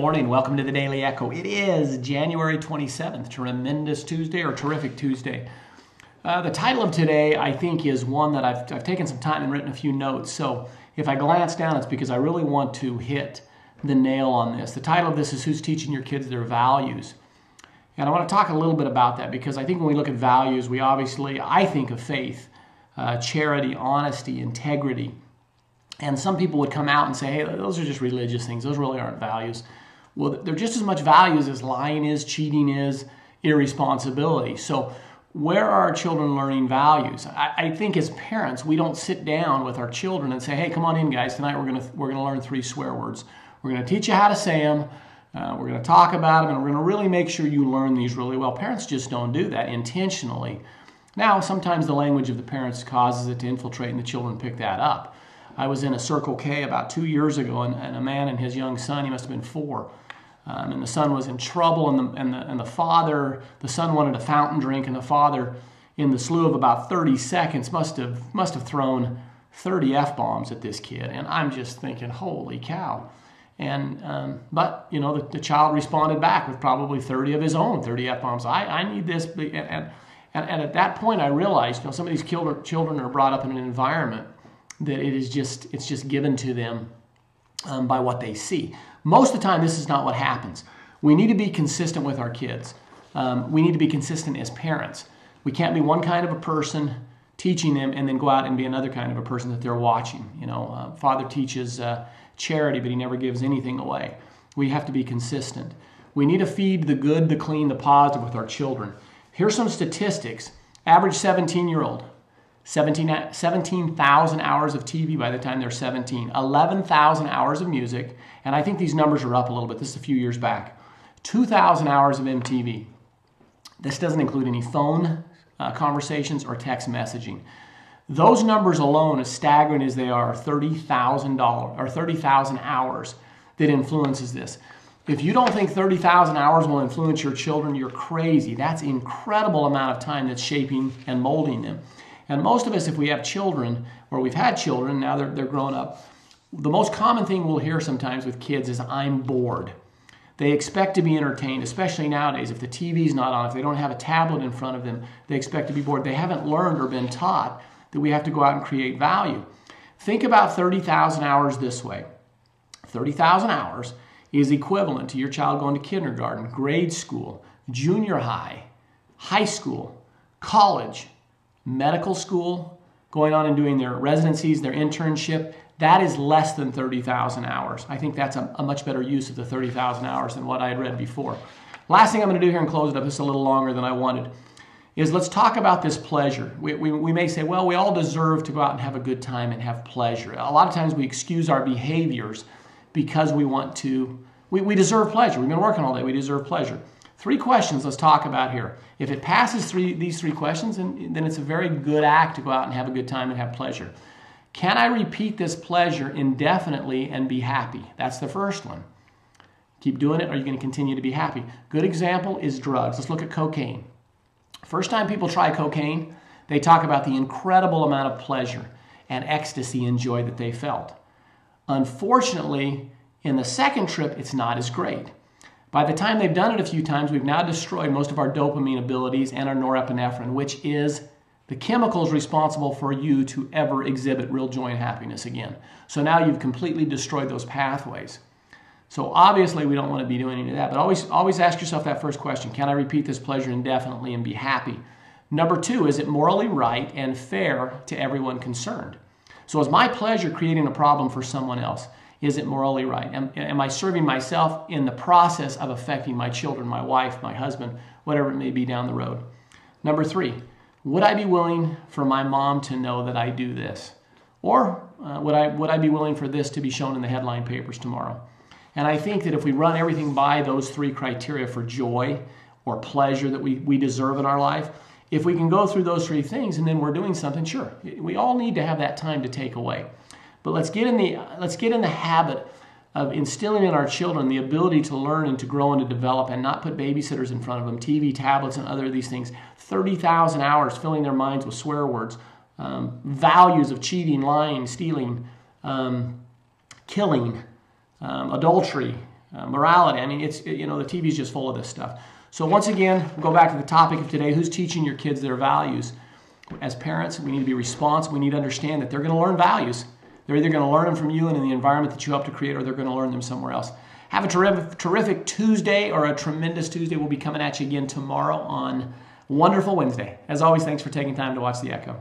morning. Welcome to the Daily Echo. It is January 27th, Tremendous Tuesday or Terrific Tuesday. The title of today, I think, is one that I've taken some time and written a few notes. So if I glance down, it's because I really want to hit the nail on this. The title of this is Who's Teaching Your Kids Their Values? And I want to talk a little bit about that because I think when we look at values, we obviously, I think of faith, charity, honesty, integrity. And some people would come out and say, hey, those are just religious things. Those really aren't values. Well, they're just as much values as lying is, cheating is, irresponsibility. So where are our children learning values? I think as parents, we don't sit down with our children and say, hey, come on in, guys. Tonight we're gonna learn 3 swear words. We're going to teach you how to say them. We're going to talk about them, and we're going to really make sure you learn these really well. Parents just don't do that intentionally. Now, sometimes the language of the parents causes it to infiltrate, and the children pick that up. I was in a Circle K about 2 years ago, and a man and his young son, he must have been 4, and the son was in trouble, and the son wanted a fountain drink, and the father, in the slew of about 30 seconds, must have thrown 30 F-bombs at this kid, and I'm just thinking, holy cow. And but you know the child responded back with probably 30 of his own 30 F-bombs. I need this, and at that point I realized, you know, some of these children are brought up in an environment that it's just given to them by what they see. Most of the time, this is not what happens. We need to be consistent with our kids. We need to be consistent as parents. We can't be one kind of a person teaching them and then go out and be another kind of a person that they're watching. You know, Father teaches charity, but he never gives anything away. We have to be consistent. We need to feed the good, the clean, the positive with our children. Here's some statistics. Average 17-year-old. 17,000 hours of TV by the time they're 17, 11,000 hours of music, and I think these numbers are up a little bit. This is a few years back. 2,000 hours of MTV. This doesn't include any phone conversations or text messaging. Those numbers alone, as staggering as they are, $30,000 or 30,000 hours that influences this. If you don't think 30,000 hours will influence your children, you're crazy. That's an incredible amount of time that's shaping and molding them. And most of us, if we have children, or we've had children, now they're grown up, the most common thing we'll hear sometimes with kids is, I'm bored. They expect to be entertained, especially nowadays. If the TV's not on, if they don't have a tablet in front of them, they expect to be bored. They haven't learned or been taught that we have to go out and create value. Think about 30,000 hours this way. 30,000 hours is equivalent to your child going to kindergarten, grade school, junior high, high school, college, medical school, going on and doing their residencies, their internship. That is less than 30,000 hours. I think that's a much better use of the 30,000 hours than what I had read before. Last thing I'm going to do here and close it up, this is a little longer than I wanted, is let's talk about this pleasure. We may say, well, we all deserve to go out and have a good time and have pleasure. A lot of times we excuse our behaviors because we want to, we deserve pleasure. We've been working all day, we deserve pleasure. 3 questions let's talk about here. If it passes these 3 questions, then it's a very good act to go out and have a good time and have pleasure. Can I repeat this pleasure indefinitely and be happy? That's the first one. Keep doing it, or you're going to continue to be happy. Good example is drugs. Let's look at cocaine. First time people try cocaine, they talk about the incredible amount of pleasure and ecstasy and joy that they felt. Unfortunately, in the second trip, it's not as great. By the time they've done it a few times, we've now destroyed most of our dopamine abilities and our norepinephrine, which is the chemicals responsible for you to ever exhibit real joy and happiness again. So now you've completely destroyed those pathways. So obviously we don't want to be doing any of that, but always ask yourself that first question. Can I repeat this pleasure indefinitely and be happy? Number 2, is it morally right and fair to everyone concerned? So is my pleasure creating a problem for someone else? Is it morally right? Am I serving myself in the process of affecting my children, my wife, my husband, whatever it may be down the road? Number 3, would I be willing for my mom to know that I do this? Or would I be willing for this to be shown in the headline papers tomorrow? And I think that if we run everything by those 3 criteria for joy or pleasure that we deserve in our life, if we can go through those 3 things and then we're doing something, sure, we all need to have that time to take away. But let's get in the habit of instilling in our children the ability to learn and to grow and to develop and not put babysitters in front of them, TV, tablets, and other of these things. 30,000 hours filling their minds with swear words, values of cheating, lying, stealing, killing, adultery, morality. I mean, the TV is just full of this stuff. So once again, go back to the topic of today. Who's teaching your kids their values? As parents, we need to be responsible. We need to understand that they're going to learn values. They're either going to learn them from you and in the environment that you help to create, or they're going to learn them somewhere else. Have a terrific Tuesday, or a tremendous Tuesday. We'll be coming at you again tomorrow on Wonderful Wednesday. As always, thanks for taking time to watch The Echo.